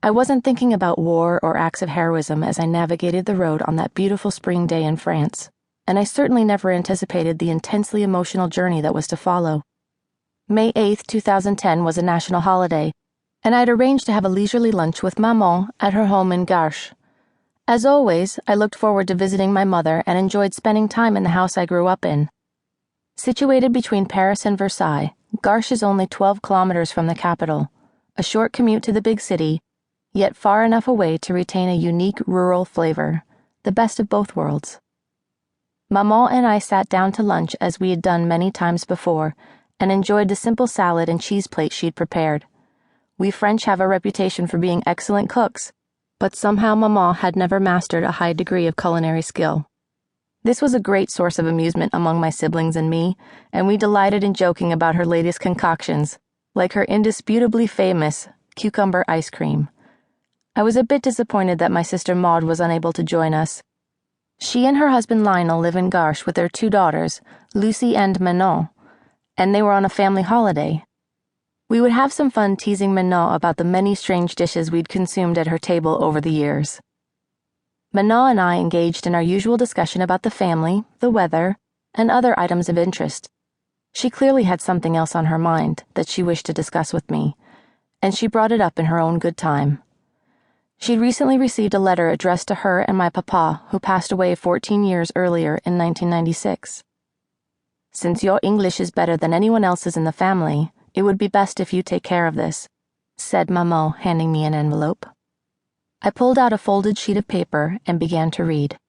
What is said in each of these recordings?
I wasn't thinking about war or acts of heroism as I navigated the road on that beautiful spring day in France, and I certainly never anticipated the intensely emotional journey that was to follow. May 8th, 2010 was a national holiday, and I'd arranged to have a leisurely lunch with Maman at her home in Garches. As always, I looked forward to visiting my mother and enjoyed spending time in the house I grew up in. Situated between Paris and Versailles, Garches is only 12 kilometers from the capital, a short commute to the big city, yet far enough away to retain a unique rural flavor, the best of both worlds. Maman and I sat down to lunch as we had done many times before, and enjoyed the simple salad and cheese plate she'd prepared. We French have a reputation for being excellent cooks, but somehow Maman had never mastered a high degree of culinary skill. This was a great source of amusement among my siblings and me, and we delighted in joking about her latest concoctions, like her indisputably famous cucumber ice cream. I was a bit disappointed that my sister Maud was unable to join us. She and her husband Lionel live in Garches with their 2 daughters, Lucy and Manon, and they were on a family holiday. We would have some fun teasing Manon about the many strange dishes we'd consumed at her table over the years. Manon and I engaged in our usual discussion about the family, the weather, and other items of interest. She clearly had something else on her mind that she wished to discuss with me, and she brought it up in her own good time. She'd recently received a letter addressed to her and my papa, who passed away 14 years earlier in 1996. "Since your English is better than anyone else's in the family, it would be best if you take care of this," said Maman, handing me an envelope. I pulled out a folded sheet of paper and began to read.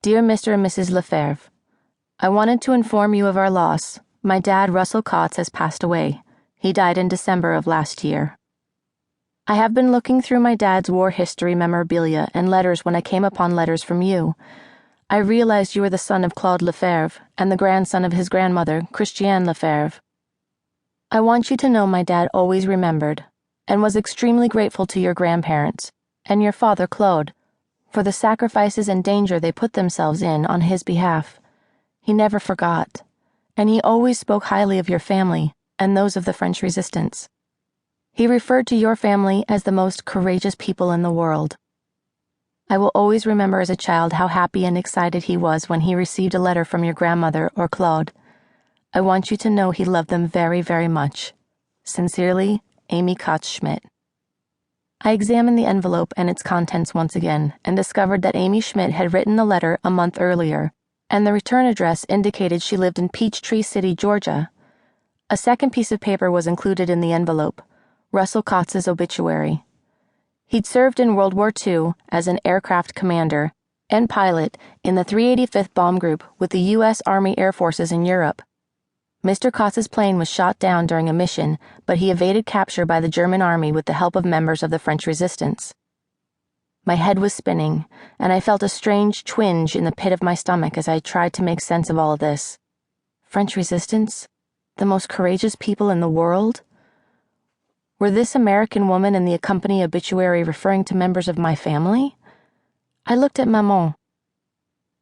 "Dear Mr. and Mrs. Le Febvre, I wanted to inform you of our loss. My dad, Russell Kotz, has passed away. He died in December of last year. I have been looking through my dad's war history memorabilia and letters when I came upon letters from you. I realized you were the son of Claude LeFebvre and the grandson of his grandmother, Christiane LeFebvre. I want you to know my dad always remembered and was extremely grateful to your grandparents and your father, Claude, for the sacrifices and danger they put themselves in on his behalf. He never forgot, and he always spoke highly of your family and those of the French resistance. He referred to your family as the most courageous people in the world. I will always remember as a child how happy and excited he was when he received a letter from your grandmother or Claude. I want you to know he loved them very, very much. Sincerely, Amy Kotz-Schmidt." I examined the envelope and its contents once again and discovered that Amy Schmidt had written the letter a month earlier, and the return address indicated she lived in Peachtree City, Georgia. A second piece of paper was included in the envelope, Russell Kotz's obituary. He'd served in World War II as an aircraft commander and pilot in the 385th Bomb Group with the U.S. Army Air Forces in Europe. Mr. Kotz's plane was shot down during a mission, but he evaded capture by the German army with the help of members of the French resistance. My head was spinning, and I felt a strange twinge in the pit of my stomach as I tried to make sense of all of this. French resistance? The most courageous people in the world? Were this American woman and the accompanying obituary referring to members of my family? I looked at Maman.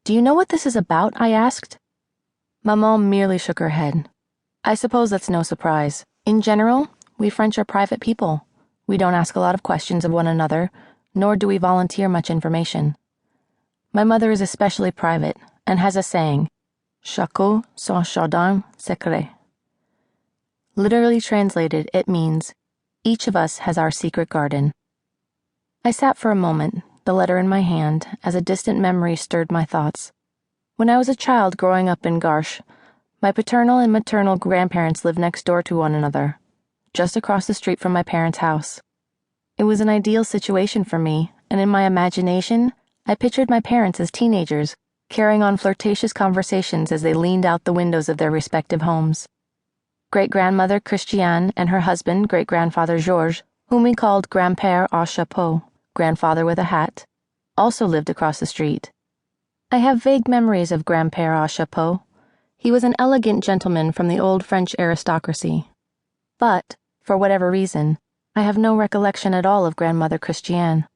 "Do you know what this is about?" I asked. Maman merely shook her head. "I suppose that's no surprise. In general, we French are private people. We don't ask a lot of questions of one another, nor do we volunteer much information. My mother is especially private and has a saying, 'Chacun son jardin secret.' Literally translated, it means, each of us has our secret garden." I sat for a moment, the letter in my hand, as a distant memory stirred my thoughts. When I was a child growing up in Garches, my paternal and maternal grandparents lived next door to one another, just across the street from my parents' house. It was an ideal situation for me, and in my imagination, I pictured my parents as teenagers, carrying on flirtatious conversations as they leaned out the windows of their respective homes. Great-grandmother Christiane and her husband, great-grandfather Georges, whom we called Grand-père au chapeau, grandfather with a hat, also lived across the street. I have vague memories of Grand-père au chapeau. He was an elegant gentleman from the old French aristocracy. But, for whatever reason, I have no recollection at all of grandmother Christiane.